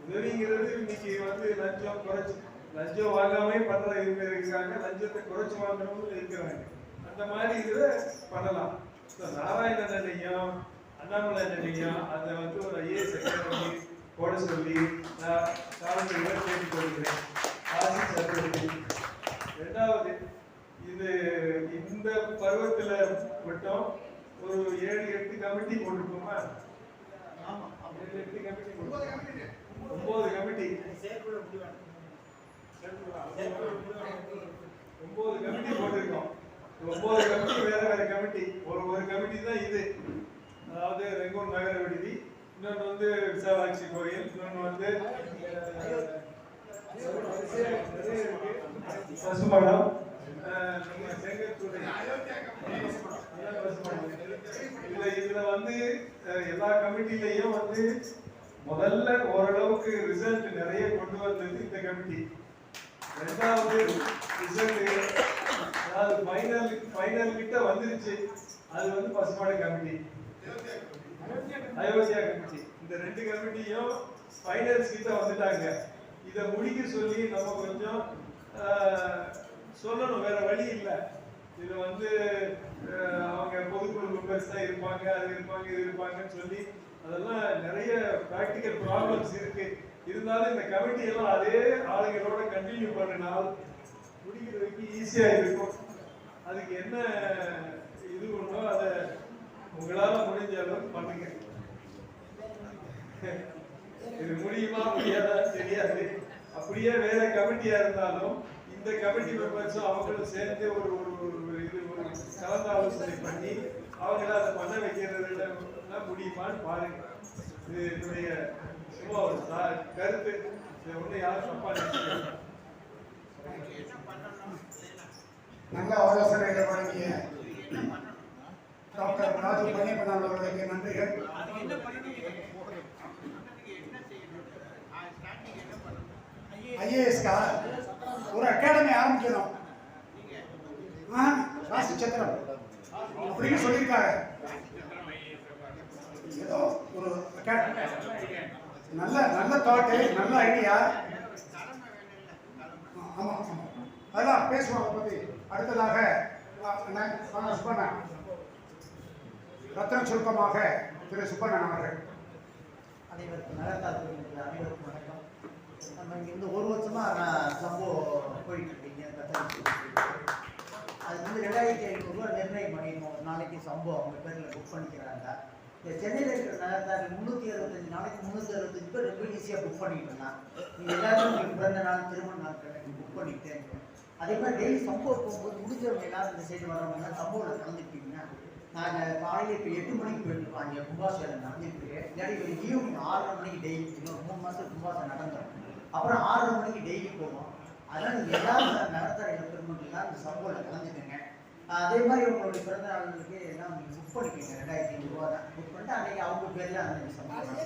C: உதவிங்கிறது இன்னைக்கு வந்து லஞ்சம் வாங்காமே பண்ற இவங்க இருக்காங்க, லஞ்சத்தை குறைச்சு வாங்கணும்னு இருக்கிறாங்க. அந்த மாதிரி இதுல பண்ணலாம். நாராயணன் அண்ணையும் அண்ணாமலை அண்ணையும் அதை வந்து ஒரு ஐஏஎஸ் அகாடமி போட சொல்லி நான் காலத்தில் கேட்டுக் கொள்கிறேன். ரெண்டாவது, இது இந்த பருவத்துல மட்டும் ஒரு 7-8 கமிட்டி போட்டுருக்கோமா? 7-8 கமிட்டி 9 கமிட்டி 9 கமிட்டி போட்டிருக்கோம். 9 கமிட்டி வேற வேற கமிட்டி. ஒரு கமிட்டி தான் இது, அதாவது ரெங்கூர் நகர விடுதி, இன்னொன்று வந்து விசாலாட்சி கோயில், இன்னொன்று வந்து பசுமடம், நம்ம செங்கற்துறை. இதுல வந்து எல்லா கமிட்டிலையும் வந்து முதல்ல ஓரளவுக்கு ரிசல்ட் நிறைய கொண்டு வந்தது இந்த கமிட்டி. ரெண்டாவது ரிசல்ட் அதாவது ஃபைனல் கிட்ட வந்துருச்சு, அது வந்து பசுமாடு கமிட்டி, அயோத்தியா கமிட்டி. இந்த 2 கமிட்டியும் ஃபைனல்ஸ் கிட்ட வந்துட்டாங்க. இதை முடிக்க சொல்லி நம்ம கொஞ்சம் சொல்லணும், வேற வழி இல்லை. இது வந்து அவங்க பொதுக்குழு மெம்பர்ஸ் தான் இருப்பாங்க, அது இருப்பாங்க, இது இருப்பாங்கன்னு சொல்லி அதெல்லாம் நிறைய ப்ராக்டிக்கல் ப்ராப்ளம்ஸ் இருக்கு. இருந்தாலும் இந்த கமிட்டி எல்லாம் அதே ஆளுங்களோட கண்டினியூ பண்ணினால் முடிக்கிறதுக்கு ஈஸியா இருக்கும். அதுக்கு என்ன இது ஒன்றோ அதை உங்களால முடிஞ்ச அளவுக்கு பண்ணுங்க. இது முடியுமா முடியாதா தெரியாது. அப்படியே வேற கமிட்டியா இருந்தாலும் இந்த கமிட்டி மெம்பர்ஸும் அவங்களும் சேர்ந்து ஒரு கலந்து ஆலோசனை பண்ணி அவங்கள அதை பண்ண வைக்கிறதுல முடியுமான்னு பாருங்க. இது என்னுடைய சும்மா ஒரு கருத்து. ஒண்ணு யாரும் தப்பா நினைச்சுக்க.
A: நல்ல ஆலோசனைகள் வழங்கிய டாக்டர் ராஜு பன்னியப்பன் அவர்களுக்கு நன்றிகள். ஐஏஎஸ்கா ஒரு அகாடமி ஆரம்பிக்கணும் ராசி சத்திரம் அப்படின்னு சொல்லியிருக்காங்க. ஏதோ ஒரு நல்ல தாட்டு, நல்ல ஐடியா. ஆமா அதெல்லாம் பேசுவாங்க பத்தி. அடுத்ததாக சுப்பண்ணன், ரத்ன சுருக்கமாக திரு சுப்பண்ணன் அவர்கள்.
D: அனைவருக்கும் அனைவருக்கும் வணக்கம். நம்ம இங்கிருந்து 1 வருஷமா சம்பவம் போயிட்டு இருக்கீங்க. அது வந்து 2500 ரூபா நிர்ணயம் பண்ணிருக்கோம். ஒரு நாளைக்கு சம்பவம் அவங்க பேர்ல புக் பண்ணிக்கிறாங்க. இந்த சென்னையில் இருக்கிற நகரத்தாருக்கு 365 நாளைக்கு 365 பேர் ரொம்ப ஈஸியாக புக் பண்ணிட்டு இருந்தாங்க. நீங்கள் எல்லாரும் உங்களுக்கு பிறந்த நாள், திருமண நாள் கணக்கு புக் பண்ணிட்டேன். அதே மாதிரி டெய்லி சம்பவம் போகும்போது முடிஞ்சவங்க எல்லாரும் இந்த சைடு வர்றவங்க சம்பவத்தில் கலந்துக்கிட்டீங்கன்னா, நாங்கள் காலையில் இப்போ 8 மணிக்கு போயிருக்கோம். அங்கே கும்பாசேலம் நடந்துட்டு இல்லாட்டி ஒரு ஈவினிங் 6:30 மணிக்கு டெய்லி, இன்னொரு 3 மாதம் கும்பாசம் நடந்தோம். அப்புறம் 6:30 மணிக்கு டெய்லி போவோம். அதனால் நீங்கள் எல்லாரும் நகரத்தார் பெருமக்கள்லாம் இந்த சம்பவத்தில் கலந்துக்கங்க. அதே மாதிரி உங்களுடைய பிறந்த நாளுக்கு எல்லாம் நீங்கள் புக் பண்ணிக்கோங்க. 2500 ரூபா தான் புக் பண்ணிட்டு அன்றைக்கி அவங்க பேரில் அந்த சம்பவம்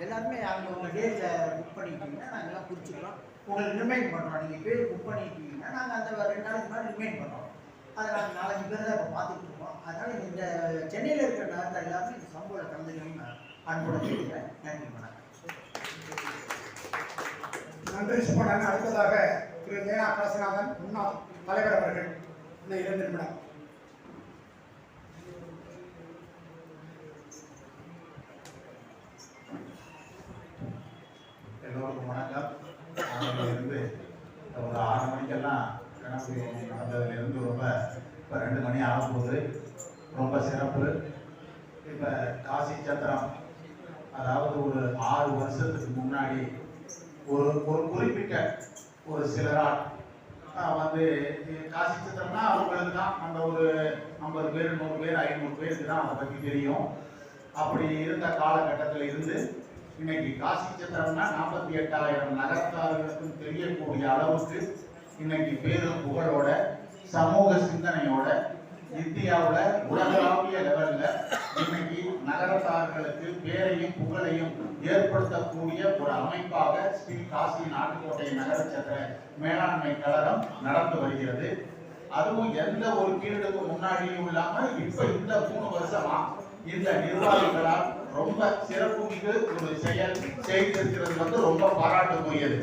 D: எல்லாருமே அவங்க டேட்டில் புக் பண்ணிக்கிட்டீங்கன்னா நாங்கள்லாம் குறிச்சிக்கிறோம். உங்களுக்கு ரிமைண்ட் பண்ணுறோம். நீங்கள் பேர் புக் பண்ணிக்கிட்டீங்கன்னா நாங்கள் அந்த 2 நாளைக்கு முன்னாடி ரிமைண்ட் பண்ணுறோம். அதை நாங்கள் 4-5 பேர் தான் இப்போ பார்த்துட்டு இருக்கோம். அதனால் இந்த சென்னையில் இருக்கிற நகரத்தார் எல்லாருமே இந்த சம்பவத்தில் கலந்துக்கணும்னு அன்போடு கேட்குறேன். நன்றி, வணக்கம்.
A: நன்றி சுப்பண்ணன். அடுத்ததாக திரு லேனா காசிநாதன், முன்னாள் தலைவர் அவர்கள். இன்னும் 2 நிமிடம்.
E: 2 மணி ஆகும்போது ரொம்ப சிறப்பு. இப்போ காசி சத்திரம் அதாவது ஒரு 6 வருஷத்துக்கு முன்னாடி ஒரு குறிப்பிட்ட ஒரு சிலரால் வந்து காசி சத்திரம்னா அவங்களுக்கு தான் அந்த ஒரு 50 பேர் 100 பேர் 500 பேருக்கு தான் அதை பற்றி தெரியும். அப்படி இருந்த காலகட்டத்தில் இருந்து இன்னைக்கு காசி சத்திரம்னா 48,000 நகரத்தார்களுக்கும் தெரியக்கூடிய அளவுக்கு இன்னைக்கு பேரும் புகழோட சமூக சிந்தனையோட இந்தியாவில் உலகளாவிய லெவலில் இன்னைக்கு நகரத்தார்களுக்கு பேரையும் புகழையும் ஏற்படுத்தக்கூடிய ஒரு அமைப்பாக ஸ்ரீ காசி நாட்டுக்கோட்டை நகர சத்திர மேலாண்மை கழகம் நடந்து வருகிறது. அதுவும் எந்த ஒரு பீரியடுக்கு முன்னாடியும் இல்லாமல் இப்ப இந்த 3 வருஷமா இந்த நிர்வாகிகளால் ரொம்ப சிறப்பு மிகு ஒரு செயல் செய்திருக்கிறது வந்து ரொம்ப பாராட்டுக்குரியது.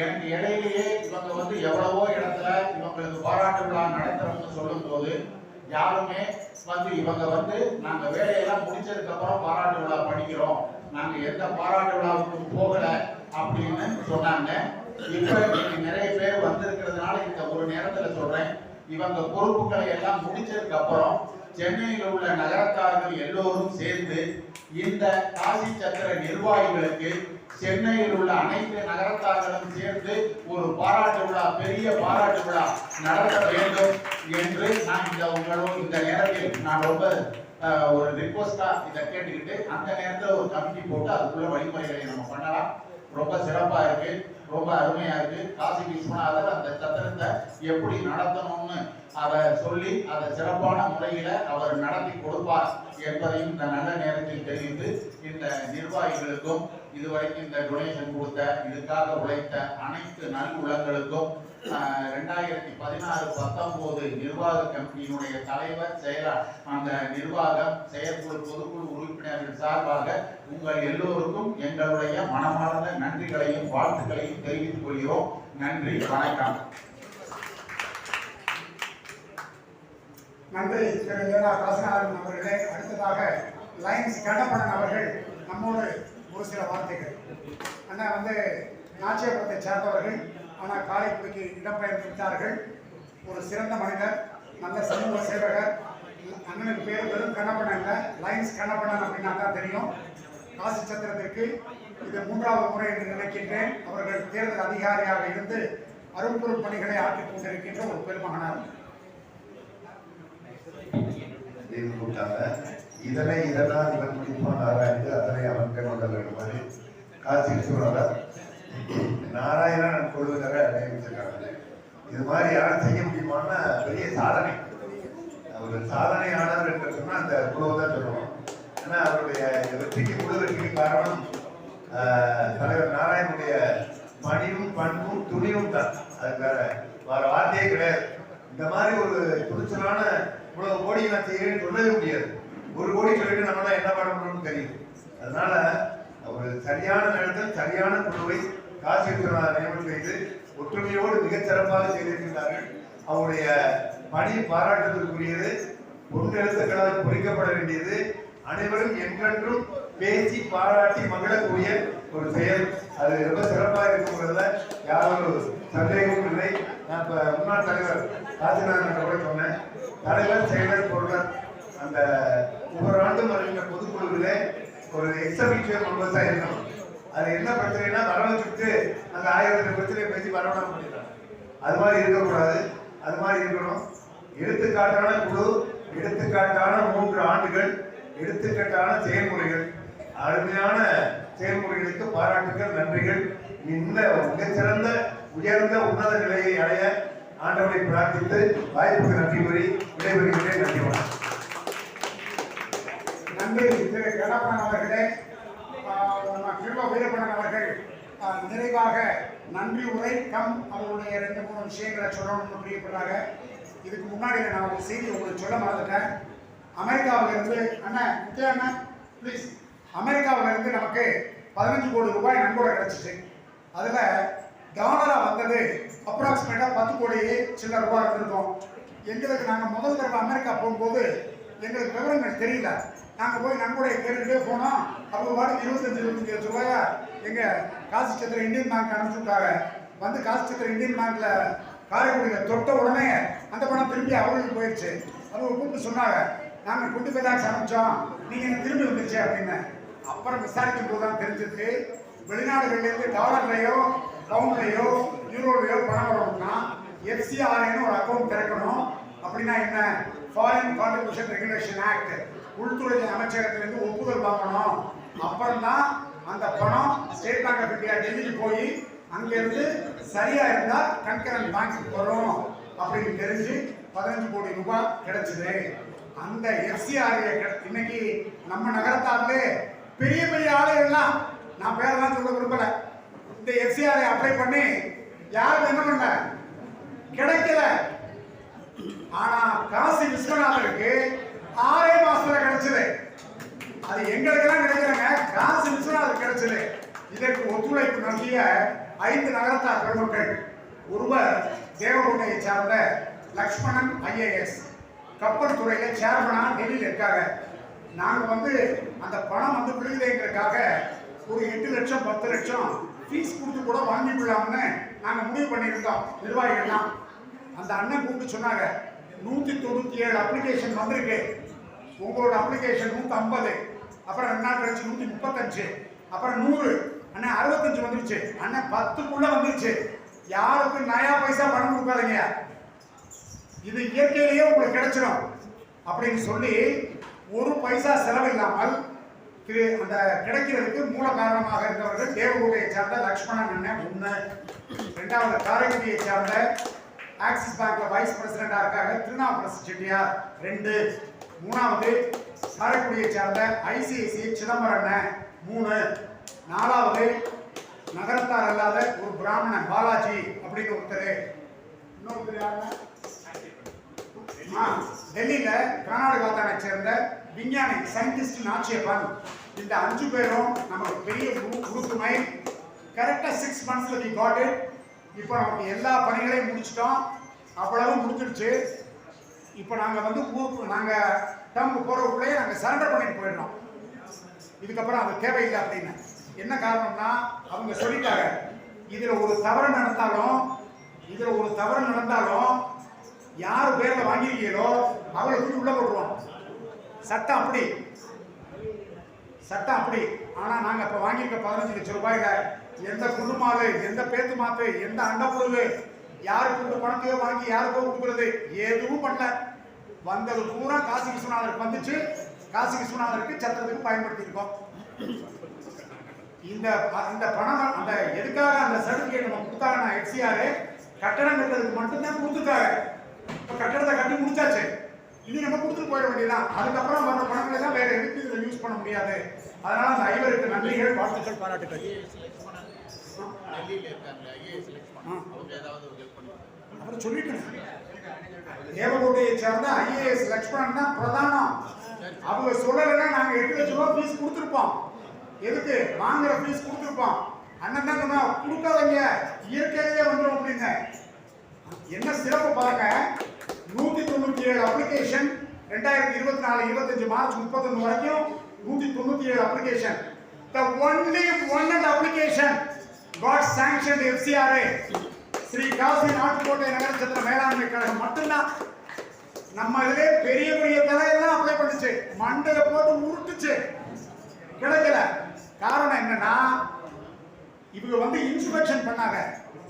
E: எனக்கு இடையிலேயே இவங்க வந்து எவ்வளவோ இடத்துல இவங்களுக்கு பாராட்டு விழா நடத்துறோம்னு சொல்லும் போது யாருமே வந்து இவங்க வந்து நாங்க வேலையெல்லாம் முடிச்சதுக்கு அப்புறம் பாராட்டு விழா படிக்கிறோம், நாங்க எந்த பாராட்டு விழாவுக்கும் போகல அப்படின்னு சொன்னாங்க. இப்ப நிறைய பேர் வந்திருக்கிறதுனால இந்த ஒரு நேரத்துல சொல்றேன், இவங்க பொறுப்புகளை எல்லாம் முடிச்சதுக்கு அப்புறம் சென்னையில் உள்ள நகரத்தார்கள் எல்லோரும் சேர்ந்து இந்த காசி சத்திர நிர்வாகிகளுக்கு சென்னையில் உள்ள அனைத்து நகரத்தார்களும் சேர்ந்து ஒரு பாராட்டு விழா, பெரிய பாராட்டு விழா நடத்த வேண்டும் என்று நான் இந்த நேரத்தில் நான் ரொம்ப ஒரு ரிக்வஸ்டா இதை கேட்டுக்கிட்டு அந்த நேரத்தில் ஒரு கமிட்டி போட்டு அதுக்குள்ள வழிமுறைகளை நம்ம பண்ணலாம். ரொம்ப சிறப்பா இருக்கு, ரொம்ப அருமையா இருக்கு. காசி விஸ்வநாதர் அந்த சத்திரத்தை எப்படி நடத்தணும்னு அதை சொல்லி அதை சிறப்பான முறையில அவர் நடத்தி கொடுப்பார் என்பதையும் இந்த நல்ல நேரத்தில் தெரிவித்து இந்த நிர்வாகிகளுக்கும் இதுவரைக்கும் இந்த டொனேஷன் கொடுத்த இதுக்காக உழைத்த அனைத்து நல் உள்ளங்களுக்கும் 2016-19 நிர்வாக கமிட்டியினுடைய தலைவர் செயலர் அந்த நிர்வாகம் செயற்குழு பொதுக்குழு உறுப்பினர்கள் சார்பாக உங்கள் எல்லோருக்கும் எங்களுடைய மனமார்ந்த நன்றிகளையும் வாழ்த்துக்களையும் தெரிவித்துக் கொள்கிறோம். நன்றி, வணக்கம்.
A: நன்றி திரு லேனா காசிநாதன் அவர்களே. அடுத்ததாக லைன்ஸ் கண்ணப்பண்ணன் அவர்கள் நம்மோடு ஒரு சில வார்த்தைகள். அண்ணா வந்து நாச்சியாபுரத்தை சேர்ந்தவர்கள், ஆனால் காரைக்குடிக்கு இடம்பெயர்ந்து விட்டார்கள். ஒரு சிறந்த மனிதர், நல்ல சமூக சேவகர். அண்ணனுக்கு பேர் வெறும் கண்ணப்பண்ணன், லைன்ஸ் கண்ணப்பண்ணன் அப்படின்னா தான் தெரியும். காசி சத்திரத்திற்கு இது 3வது முறை என்று நினைக்கின்றேன். அவர்கள் தேர்தல் அதிகாரியாக இருந்து அரும்பொருள் பணிகளை ஆற்றிக் கொண்டிருக்கின்ற ஒரு பெருமகனார்.
F: இதெல்லாம் இவன் முடிப்பான் ஆராய்ந்து அதனை அவன் கண்ணுள்ள மாதிரி காசி விஸ்வநாதர் நாராயணன் கொள்வதரை நியமிச்சிருக்காங்க. இது மாதிரி யாரும் செய்ய முடியுமான்னா பெரிய சாதனை. ஒரு சாதனையாளர் என்று சொன்னா அந்த குழுவை தான் சொல்லுவோம். ஏன்னா அவருடைய வெற்றிக்கு முழு வெற்றிக்கு காரணம் தலைவர் நாராயணனுடைய பணிவும் பண்பும் துணிவும் தான். அது வேற வார்த்தையே கிடையாது. இந்த மாதிரி ஒரு துணிச்சலான இவ்வளவு கோடி நான் செய்யறேன்னு சொல்லவே முடியாது. 1 கோடி சொல்லிட்டு நம்ம தான் என்ன பண்ணணும்னு தெரியும். அதனால ஒரு சரியான நேரத்தில் சரியான குழுவை காசி விஸ்வநாதர் நியமனம் செய்து ஒற்றுமையோடு மிகச்சிறப்பாக செய்திருக்கிறார்கள். அவருடைய பணி பாராட்டுவதற்குரியது, பொன்னெழுத்துக்களால் பொறிக்கப்பட வேண்டியது, அனைவரும் என்றென்றும் பேசி பாராட்டி மகிழக்கூடிய ஒரு செயல். அது ரொம்ப சிறப்பாக இருக்குங்கிறதுல யாரும் ஒரு சந்தேகமும் இல்லை. நான் இப்ப முன்னாள் தலைவர் காசிநாதன் கூட சொன்னேன், தலைவர் செயலர் பொருளர் அந்த ஒவ்வொரு ஆண்டும் வருகின்ற பொதுக்குழுவிலே ஒரு எக்ஸபிஷன் மெம்பர்ஸா இருக்கணும். அது என்ன பிரச்சனைனா வரவழைச்சுட்டு அந்த 1000 பிரச்சனையை பேசி வரவணை பண்ணிடுறாங்க. அது மாதிரி இருக்கக்கூடாது, அது மாதிரி இருக்கணும். எடுத்துக்காட்டான குழு, எடுத்துக்காட்டான 3 ஆண்டுகள், எடுத்துக்காட்டான செயல்முறைகள், அருமையான செயல்முறைகளுக்கு பாராட்டுகள், நன்றிகள். இந்த மிகச்சிறந்த உயர்ந்த உன்னத நிலையை அடைய ஆண்டவனை பிரார்த்தித்து வாய்ப்புக்கு நன்றி கூறி விடைபெறுகிறேன். நன்றி, வணக்கம்.
A: நன்றி திரு கண்ணப்பண்ணன் அவர்களே. கிருப வீரப்பண்ணன் அவர்கள் நிறைவாக நன்றி உரை கம் அவருடைய 2-3 விஷயங்களை சொல்லணும்னு பிரியப்படுறாங்க. இதுக்கு முன்னாடி நான் ஒரு செய்தி உங்களுக்கு சொல்ல மறந்துட்டேன். அமெரிக்காவிலிருந்து அண்ணன் முக்கிய அண்ணன் ப்ளீஸ், அமெரிக்காவிலிருந்து நமக்கு 15 கோடி ரூபாய் நன்கொடை கிடைச்சிச்சு. அதில் டாலரா வந்தது அப்ராக்சிமேட்டாக 10 கோடி சில்லற ரூபாய் இருந்திருக்கும். எங்களுக்கு நாங்கள் முதல் தடவை அமெரிக்கா போகும்போது எங்களுக்கு விவரங்கள் தெரியல. நாங்கள் போய் நன்கொடையை கேட்டுகிட்டே போனோம். அப்போ வாடகை 25-25 லட்சம் ரூபாயா எங்கள் காசி சத்திர இந்தியன் பேங்க் அனுப்பிச்சு விட்டாங்க. வந்து காசி சத்திர இந்தியன் பேங்க்ல காரைக்குடியில் தொட்ட உடனே அந்த பணம் திருப்பி அவங்களுக்கு போயிடுச்சு. அவங்க கூப்பிட்டு சொன்னாங்க, நாங்க 25 lakhs அனுப்பிச்சோம், நீங்க எனக்கு திரும்பி வந்துருச்சு அப்படின்னு. அப்புறம் விசாரிக்கும் போது தான் தெரிஞ்சது, வெளிநாடுகள்ல இருந்து டாலர்லயோ பவுண்ட்லயோ யூரோலையோ பணம் வரணும்னா FCRAன்னு ஒரு அக்கௌண்ட் திறக்கணும். அப்படின்னா என்ன? ஃபாரின் கான்ட்ரிபியூஷன் ரெகுலேஷன் ஆக்ட், உள்துறை அமைச்சகத்திலிருந்து ஒப்புதல் வாங்கணும். அப்புறம் தான் அந்த பணம் ஸ்டேட் பேங்க் ஆஃப் இந்தியா டெல்லிக்கு போய் அங்கிருந்து சரியா இருந்தா கன்கரண்ட் பேங்க் வரும் அப்படின்னு தெரிஞ்சு 15 கோடி ரூபாய் கிடைச்சது. அந்த FCRA இன்னைக்கு நம்ம நகரத்தாலே பெரிய பெரிய ஆளுகள்லாம், நான் பேரெல்லாம் சொல்ல விரும்பல, இந்த FCRA அப்ளை பண்ணி யாரும் என்ன பண்ண கிடைக்கல. ஆனா காசி விஸ்வநாதருக்கு 6 மாசத்துல கிடைச்சது. அது எங்களுக்கெல்லாம் கிடைக்கிறங்க, காசி விஸ்வநாதருக்கு கிடைச்சது. இதற்கு ஒத்துழைப்பு நல்கிய 5 நகரத்தார் பெருமக்கள். ஒருவர் தேவகோட்டையை சார்ந்த லக்ஷ்மணன் IAS, கப்பல் துறையில சேர்மனா டெல்லியில் இருக்காங்க. நாங்க அந்த பணம் விழுகுதுங்கிறதுக்காக ஒரு 8 லட்சம் 10 லட்சம் ஃபீஸ் கொடுத்து கூட வாங்கிக்கலாம்னு நாங்க முடிவு பண்ணியிருந்தோம் நிர்வாகிகள்லாம். அந்த அண்ணன் கூப்பிட்டு சொன்னாங்க, 197 அப்ளிகேஷன் வந்திருக்கு, உங்களோட அப்ளிகேஷன் 150, அப்புறம் 2 நாள் கழிச்சு 135, அப்புறம் 100, அண்ணன் 65 வந்துருச்சு, அண்ணன் 10க்குள்ள வந்துருச்சு. யாருக்கும் நயா பைசா பணம் கொடுக்காதீங்க, இது இயற்கையிலேயே உங்களுக்கு கிடைச்சிடும் அப்படின்னு சொல்லி ஒரு பைசா செலவில்லாமல் அந்த கிடைக்கிறதுக்கு மூல காரணமாக இருந்தவர்கள் தேவகோட்டையை சார்ந்த லக்ஷ்மணன் அண்ணன் 1, 2வது காரைக்குடியை சார்ந்த ஆக்சிஸ் பேங்க்ல வைஸ் பிரசிடண்டா இருக்காங்க திருநாவுக்கரசு செட்டியார் 2, 3வது காரைக்குடியை சார்ந்த ICICI சிதம்பரம் அண்ணன் 3, 4வது நகரத்தார் அல்லாத ஒரு பிராமணன் பாலாஜி அப்படின்னு ஒருத்தர், இன்னொருத்தர் யாருன்னா டெல்லியில கர்நாடகாவை சேர்ந்த விஞ்ஞானி சயின்டிஸ்ட் நாச்சியப்பன். இந்த 5 பேரும் நமக்கு பெரிய உறுதுணை. கரெக்டா 6 monthsல we got it. இப்போ நமக்கு எல்லா பணிகளையும் முடிச்சிட்டோம், அவ்வளவு முடிஞ்சிருச்சு. இப்போ நாங்க ஊருக்கு நாங்க டம்ப் போறதுக்குள்ளே நாங்க சரண்டர் பண்ணிட்டு போயிடணும், இதுக்கப்புறம் அது தேவையில்லை அப்படின்னு. என்ன காரணம்னா அவங்க சொல்லிட்டாங்க, இதுல ஒரு தவறு நடந்தாலும் யார் பேர்ல வாங்கிருக்கீங்களோ அவளை தூக்கி உள்ள போட்டுருவோம். சட்டம் அப்படி. ஆனா நாங்க இப்ப வாங்கியிருக்க 15 லட்சம் ரூபாயில எந்த குண்டுமாலு, எந்த பேத்து மாத்து, எந்த அண்டப்பொருள், யாருக்கு பணத்தையோ வாங்கி யாருக்கோ கொடுக்குறது எதுவும் பண்ணல. வந்தது பூரா காசி விஸ்வநாதருக்கு வந்துச்சு, காசி விஸ்வநாதருக்கு சத்திரத்துக்கு பயன்படுத்தி இருக்கோம். இந்த பணம் அந்த எதுக்காக அந்த சர்டிபிகேட் நம்ம கொடுத்தாங்கன்னா FCRA கட்டடம் கட்டுறதுக்கு மட்டும்தான் கொடுத்துருக்காங்க. இப்போ கட்டடத்தை கட்டி முடிச்சாச்சு, இனி நம்ம கொடுத்துட்டு போயிட வேண்டியதான். அதுக்கப்புறம் வர பணங்களை தான் வேற எதுக்கு இதில் யூஸ் பண்ண முடியாது. அதனால அந்த 5 நன்றிகள், வாழ்த்துக்கள், பாராட்டுகள். அவர் சொல்லிட்டு தேவகோட்டையை சேர்ந்த IAS லக்ஷ்மணன் தான் பிரதானம். அவங்க சொல்லலைன்னா நாங்க 8 லட்சம் ரூபாய் ஃபீஸ் கொடுத்துருப்போம். எதுக்கு வாங்குற ஃபீஸ் கொடுத்துருப்போம். அண்ணன் தான் சொன்னா கொடுக்காதீங்க, இயற்கையிலேயே வந்துடும் அப்படின்னு. என்ன சிறப்பு பாருங்க, 197 அப்ளிகேஷன் 2024-25 மார்ச் 31 வரைக்கும் 197 application. The only one application got sanctioned FCRA. Shri Kashi Nattukottai நகரச்சத்திர மேலாண்மை கழகம் மட்டும்தான். நம்ம இதிலே பெரிய பெரிய தலையெல்லாம் அப்ளை பண்ணிச்சு, மண்டையை போட்டு உருட்டுச்சு, கிடைக்கல. காரணம் என்னன்னா இவங்க இன்ஸ்பெக்ஷன் பண்ணாங்க.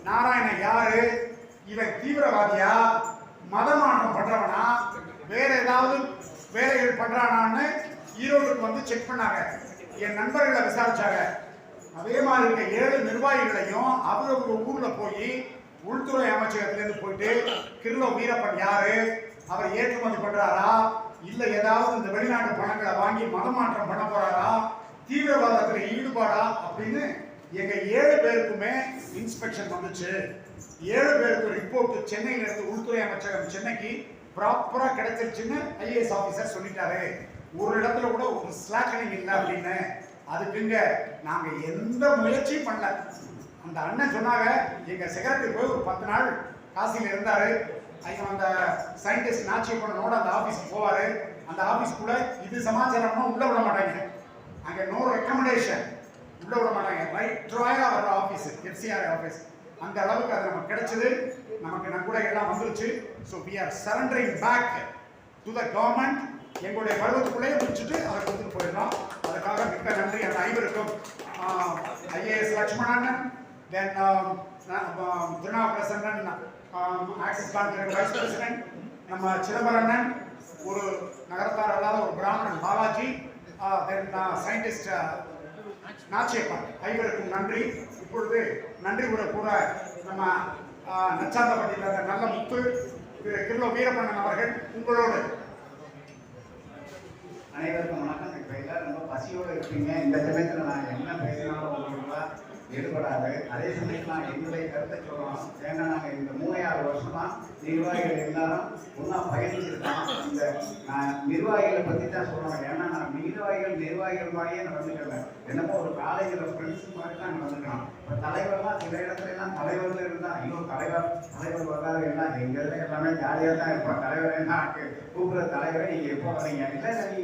A: நாராயணன் யாரு, இவன் தீவிரவாதியா, மதமாற்றம் பண்றவனா, வேற ஏதாவது வேலைகள் பண்றானான்னு ஈரோடுக்கு செக் பண்ணாங்க. என் நண்பர்களை விசாரிச்சாங்க. அதே மாதிரி இருக்க 7 நிர்வாகிகளையும் அவங்க ஊர்ல போய் உள்துறை அமைச்சகத்திலிருந்து போயிட்டு கிருலோ வீரப்பன் யாரு, அவர் ஏற்றுமதி பண்றாரா, இல்ல ஏதாவது இந்த வெளிநாட்டு பணங்களை வாங்கி மதமாற்றம் பண்ண போறாரா, தீவிரவாதத்தில் ஈடுபாடா அப்படின்னு எங்க 7 பேருக்குமே இன்ஸ்பெக்ஷன் வந்துச்சு. 7 பேருக்கு ரிப்போர்ட் சென்னையில இருந்து உள்துறை அமைச்சகம் சென்னைக்கு ப்ராப்பரா கிடைச்சிருச்சுன்னு IAS ஆபீசர் சொல்லிட்டாரு. ஒரு இடத்துல கூட ஒரு ஸ்லாக்கனிங் இல்லை அப்படின்னு. அதுக்குங்க நாங்க எந்த முயற்சியும் பண்ணல. அந்த அண்ணன் சொன்னாங்க, எங்க செக்ரட்டரி போய் ஒரு 10 நாள் காசியில இருந்தாரு. அந்த சயின்டிஸ்ட் நாச்சியப்பனோட அந்த ஆபீஸ்க்கு போவாரு. அந்த ஆபீஸ் கூட இது சமாச்சாரம்னா உள்ள விட மாட்டாங்க, அங்க நோ ரெக்கமெண்டேஷன், உள்ள விட மாட்டாங்க. ரைட் ட்ராயா வர்ற ஆபீஸ் FCRA ஆபீஸ். அந்த அளவுக்கு அது நமக்கு கிடைச்சது. நமக்கு நன்கொடை எல்லாம் வந்துருச்சு. So we are surrendering back to the government. எங்களுடைய பருவத்துக்குள்ளேயே முடிச்சுட்டு அதை கொடுத்துட்டு போயிடலாம். அதுக்காக மிக்க நன்றி அந்த அனைவருக்கும். IAS Lakshmanan, then Thirunavukkarasan, Axis Bank vice president, நம்ம சிதம்பரண்ணன், ஒரு நகரத்தார் அல்லாத ஒரு பிராமணன் பாலாஜி, தென் சயின்டிஸ்ட் நாச்சியப்பன், ஐவருக்கும் நன்றி. இப்பொழுது நன்றி கூட நம்ம நச்சாந்தப்பட்டியில் நல்ல முத்து திரு கில்லோ வீரப்பண்ணன் அவர்கள் உங்களோடு.
B: அனைவருக்கும் வணக்கம். இப்போ எல்லாரும் ரொம்ப பசியோடு இருப்பீங்க. இந்த சமயத்தில் நான் என்ன பேசினாலும் உங்களுக்குலாம் ஈடுபடாது. அதே சமயத்தில் நான் என்னுடைய கருத்தை சொல்லணும். ஏன்னா நாங்கள் இந்த 3-6 வருஷமா நிர்வாகிகள் எல்லாரும் ஒன்றா பயணிச்சிருக்கோம். இந்த நான் நிர்வாகிகளை பற்றி தான் சொல்லணும். ஏன்னா நான் நிர்வாகிகள் மாதிரியே நான் வந்துக்கிறேன். என்னமோ ஒரு காலேஜில் ஃப்ரெண்ட்ஸ் மாதிரி தான் வந்துக்கிறோம். இப்போ தலைவர்லாம் சில இடத்துல எல்லாம் தலைவர்கள் இருந்தால் இன்னொரு தலைவர் வராது. எல்லாம் எங்கள் இதில் எல்லாமே ஜாலியாக தான் இருப்போம். தலைவர் என்ன கூப்பிட்ற தலைவரை நீங்கள் எப்போ வரீங்க? இல்லை நீ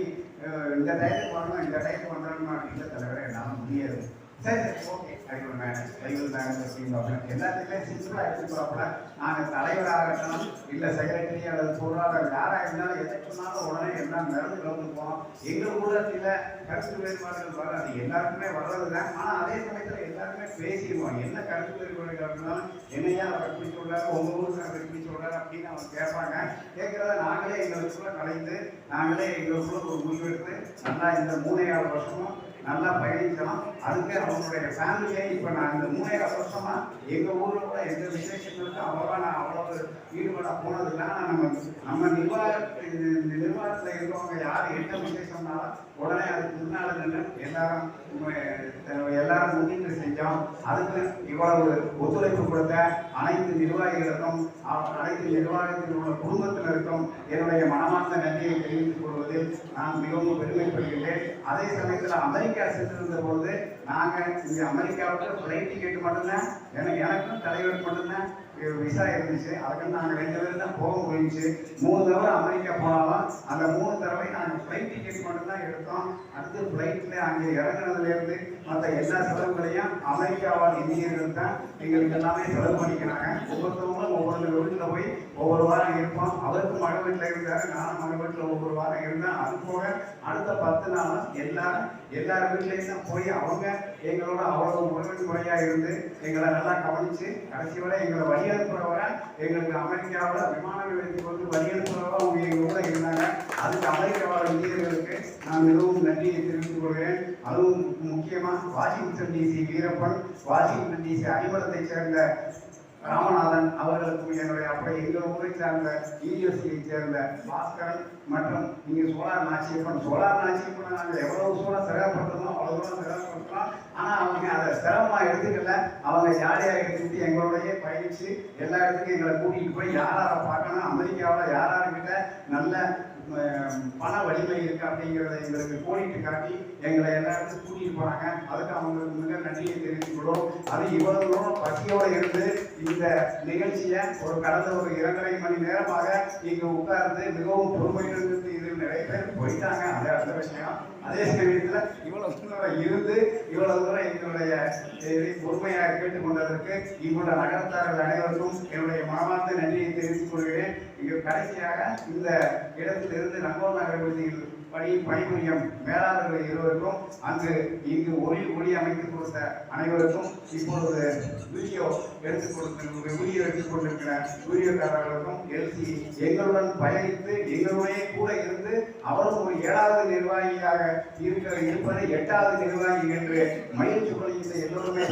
B: இந்த டைத்துக்கு வரணும், இந்த டைத்துக்கு வந்துடணுமா? இல்லை தலைவரை என்னால் முடியாது. சரி ஓகே, கைகள் மேனேஜ் எல்லாத்துக்குமே சிம்பிளாக எடுத்துக்கிறாப்புல. நாங்கள் தலைவராகட்டும் இல்லை செக்ரட்டரி அல்லது பொருளாளர் யாராக இருந்தாலும் எதை சொன்னாலும் உடனே எல்லாம் நடந்து கலந்துப்போம். எங்கள் ஊரில் சில கருத்து வேறுபாடுகள் வராது, எல்லாருக்குமே வர்றது தான். ஆனால் அதே சமயத்தில் எல்லாருமே பேசிடுவோம். என்ன கருத்து வேறுபாடுகள் இருந்தாலும் என்னையா அவர் எப்படி சொல்கிறாரு, உங்கள் ஊருக்கு அவர் எப்படி சொல்கிறாரு அப்படின்னு அவங்க கேட்பாங்க. கேட்குறத நாங்களே எங்களுக்குள்ள கலைந்து நாங்களே எங்களுக்குள்ள ஒரு முடிவெடுத்து நல்லா இந்த 3-6 வருஷமும் நல்லா பயணிக்கலாம். அதுக்கு அவங்களுடைய ஃபேமிலியே இப்போ நான் இந்த 3-6 வருஷமா எங்கள் ஊரில் கூட எந்த விசேஷங்களுக்கும் அவ்வளவு ஈடுபட போனதில்லை. ஆனால் நம்ம நிர்வாகத்தில் இருக்கவங்க யார் என்ன விசேஷம்னாலும் உடனே அதுக்கு முன்னால் நின்று எல்லாரும் முன்னின்று செஞ்சோம். அதுக்கு இவ்வளவு ஒத்துழைப்பு கொடுத்த அனைத்து நிர்வாகிகளுக்கும் அனைத்து நிர்வாகத்தில் உள்ள குடும்பத்தினருக்கும் என்னுடைய மனமார்ந்த நன்றியை தெரிவித்துக் கொள்வதில் நான் மிகவும் பெருமைப்படுகின்றேன். அதே சமயத்தில் அமெரிக்கா சென்றிருந்த போது நாங்கள் இங்கே அமெரிக்காவுக்கு ஃப்ளைட் டிக்கெட் மட்டும்தான் எனக்கும் தலைவருக்கு மட்டும்தான் விசா இருந்துச்சு. அதுக்கு நாங்கள் 2 பேரும் தான் போக முடிஞ்சிச்சு. 3 தடவை அமெரிக்கா போனாலும் அந்த 3 தடவை நாங்கள் ஃப்ளைட் டிக்கெட் மட்டும்தான் எடுத்தோம். அடுத்து ஃப்ளைட்டில் அங்கே இறங்குனதுலேருந்து மற்ற எல்லா செலவுகளையும் அமெரிக்காவால் இந்தியர்கள் தான் எங்களுக்கு எல்லாமே செலவு பண்ணிக்கிறாங்க. ஒவ்வொருத்தவங்களும் ஒவ்வொரு வீட்டில் போய் ஒவ்வொரு வாரம் இருப்போம். அவருக்கு மக வீட்டில் இருந்தார், நானும் மக வீட்டில் ஒவ்வொரு வாரம் இருந்தேன். அது போக அடுத்த 10 நாளும் எல்லார் வீட்லேயும் தான் போய் அவங்க எங்களோட அவ்வளவு முறையாக இருந்து எங்களை நல்லா கவனித்து கடைசி வரை எங்களை வழி அனுப்புறவரை எங்களுக்கு அமெரிக்காவில் விமான நிலையத்துக்கு வந்து வழி அனுப்புறவரை அவங்க எங்கள் கூட இருந்தாங்க. அதுக்கு அமெரிக்காவில் இந்தியர்களுக்கு நான் மிகவும் நன்றியை தெரிவித்துக் கொள்கிறேன். அதுவும் முக்கியமாக Washington DC Veerappan, Washington DC அடிமலத்தை சேர்ந்த ராமநாதன் அவர்களுக்கு என்னுடைய அப்போ எங்கள் ஊரை சார்ந்த யூனிவர்சிட்டியை சேர்ந்த பாஸ்கரன் மற்றும் இங்கே சோலார் நாச்சியப்பன் நாங்கள் எவ்வளவு தூரம் சிரமப்பட்டோமோ அவ்வளோ தூரம் சிரமப்பட்டோம். ஆனால் அவங்க அதை சிரமமாக எடுத்துக்கல. அவங்க ஜாலியாக எடுத்துக்கிட்டு எங்களோடையே பயணித்து எல்லா இடத்துக்கும் எங்களை கூட்டிகிட்டு போய் யாரை பார்க்கணும், அமெரிக்காவில் யார்கிட்ட நல்ல பண வலிமை இருக்கு அப்படிங்கிறத எங்களுக்கு கோடிட்டு காட்டி எங்களை எல்லா இடத்துக்கும் கூட்டிட்டு போறாங்க. அதுக்கு அவங்களுக்கு மிக நன்றியை தெரிவித்துக்கிறோம். அது இவ்வளவு தூரம் பசியோடு இருந்து இந்த நிகழ்ச்சியை கடந்த ஒரு 2.5 மணி நேரமாக இங்கு உட்கார்ந்து மிகவும் பொறுமையிலிருந்து இதில் நிறைய பேர் போயிட்டாங்க. அது அடுத்த விஷயம். அதே சமயத்தில் இவ்வளவு தூரம் இருந்து இவ்வளவு தூரம் எங்களுடைய பொறுமையாக கேட்டுக்கொண்டதற்கு இங்குள்ள நகரத்தார்கள் அனைவருக்கும் என்னுடைய மனமார்ந்த நன்றியை தெரிவித்துக் கொள்கிறேன். இங்கு கடைசியாக இந்த இடத்திலிருந்து நங்கோல் நகர விடுதியில் பணிபுரியும் மேலாளர்கள் இருவருக்கும் இங்கு ஒளி அமைத்து கொடுத்த அனைவருக்கும் இப்பொழுது வீடியோ எடுத்துக் கொண்டிருக்கிற வீடியோக்காரர்களுக்கும் எல்சி எங்களுடன் பயணித்து எங்களுடைய கூட இருந்து அவரும் ஒரு 7வது நிர்வாகியாக இருப்பது 8வது நிர்வாகி என்று மகிழ்ச்சி கொள்கின்ற எல்லோருமே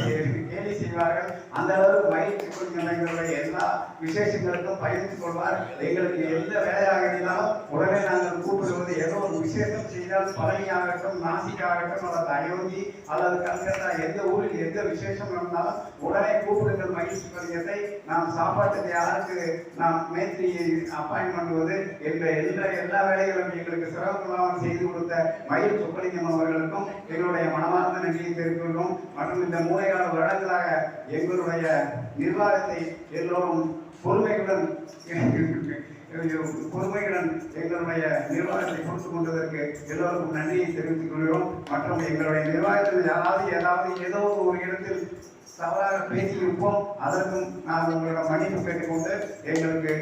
B: கேலி செய்வார்கள். அந்த அளவுக்கு மகிழ்ச்சி கொள்கின்ற எங்களுடைய எல்லா விசேஷங்களுக்கும் பயணித்துக் கொள்வார். எங்களுக்கு எந்த வேலையாக இருந்தாலும் உடனே நாங்கள் கூப்பிடுவது ஏதோ ஒரு விசேஷம் செய்தால் பழனியாகட்டும், நாசிக்காகட்டும், அல்லது அயோத்தி அல்லது கல்கத்தா எந்த ஊரில் எந்த விசேஷம் இருந்தாலும் உடனே கூப்பிடுங்கள் மகிழ்ச்சி கொள்கிறதை. நாம் சாப்பாட்டுக்கு யாருக்கு நாம் மேத்திரியை அப்பாயின் பண்ணுவது என்ற எல்லா வேலைகளும் எங்களுக்கு சிறப்பாக செய்து கொடுத்த மயில் சுப்பலிங்கம் அவர்களுக்கும் எங்களுடைய மனமார்ந்த நன்றியை தெரிவிக்கிறோம். மற்றும் இந்த 3 வருடங்களாக எங்களுடைய நிர்வாகத்தை எல்லோரும் பொறுமையுடன் எங்களுடைய நிர்வாகத்தை கொடுத்துக் கொண்டதற்கு எல்லோருக்கும் நன்றியை தெரிவித்துக் கொள்கிறோம். மற்றும் எங்களுடைய நிர்வாகத்தில் ஏதாவது ஏதோ ஒரு இடத்தில்
G: தவறாக பேசியிருப்போம். அதற்கும் நான் உங்களிடம் மன்னிப்பு கேட்டுக்கொண்டு எங்களுக்கு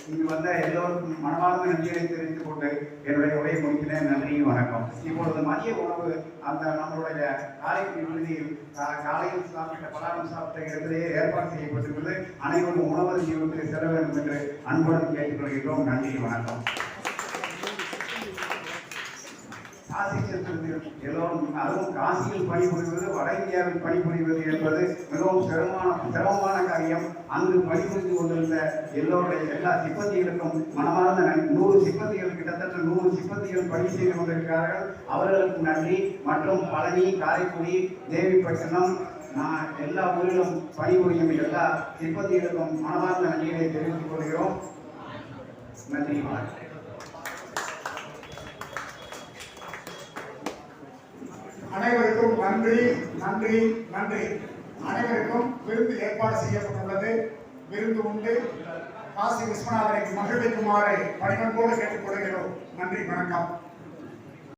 G: இங்கு வந்த எல்லோருக்கும் மனமார்ந்த நன்றியை தெரிவித்துக் கொண்டு என்னுடைய உரையை முடிக்கிறேன். நன்றி, வணக்கம். இப்பொழுது மதிய உணவு அந்த நம்மளுடைய காலைக்குடி விடுதியில் காலையில் சாப்பிட்ட பலாரம் சாப்பிட்ட இடத்திலேயே ஏற்பாடு செய்யப்பட்டிருக்கிறது. அனைவரும் உணவருந்தி செல்ல வேண்டும் என்று அன்புடன் கேட்டுக்கொள்கிறோம். நன்றி, வணக்கம். காசி சென்றது எல்லோரும், அதுவும் காசியில் பணிபுரிவது வட இந்தியாவில் பணிபுரிவது என்பது மிகவும் சிரமமான காரியம். அங்கு பணிபுரிந்து கொண்டிருந்த எல்லோருடைய எல்லா சிப்பந்திகளுக்கும் மனமார்ந்த 100 சிப்பந்திகள், கிட்டத்தட்ட 100 சிப்பந்திகள் பணி செய்து கொண்டிருக்கிறார்கள். அவர்களுக்கும் நன்றி. மற்றும் பழனி, காரைக்குடி, தேவிப்பட்டினம், நான் எல்லா ஊரிலும் பணிபுரியும் எல்லா சிப்பந்திகளுக்கும் மனமார்ந்த நன்றியை தெரிவித்துக் கொள்கிறோம். நன்றி, வணக்கம்.
A: அனைவருக்கும் நன்றி நன்றி நன்றி. அனைவருக்கும் விருந்து ஏற்பாடு செய்யப்பட்டுள்ளது. விருந்து உண்டு. காசி விஸ்வநாதனை மகிழ்விக்குமாறு பணிவன்போடு கேட்டுக்கொள்கிறோம். நன்றி, வணக்கம்.